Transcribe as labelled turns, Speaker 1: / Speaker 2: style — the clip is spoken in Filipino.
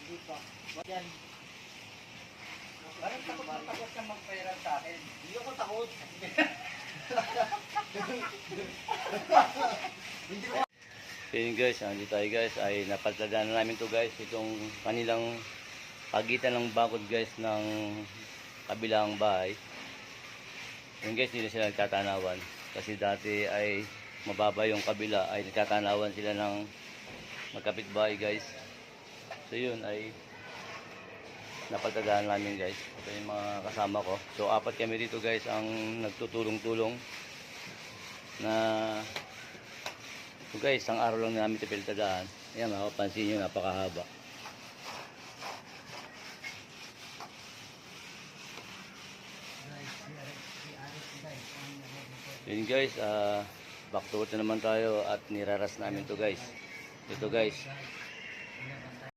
Speaker 1: Hindi pa. Yan.
Speaker 2: Parang takot na takot ka magpairan sa akin.
Speaker 1: Hindi ako takot. Hindi ko.
Speaker 3: Yun guys, andito tayo guys, ay napatadaan na namin to guys, itong kanilang pagitan ng bakod guys ng kabilang bahay. Yun guys, hindi na sila nagtatanawan kasi dati ay mababa yung kabila, ay nagtatanawan sila ng magkapitbahay guys. So yun ay napagtadaan namin guys. Ito yung mga kasama ko. So apat kami dito guys ang nagtutulong-tulong na so guys, ang araw lang namin ito pinagtadaan. Ayan, mapapansin nyo, napakahaba. Yun guys, back to work na naman tayo at niraras namin to guys. Ito guys,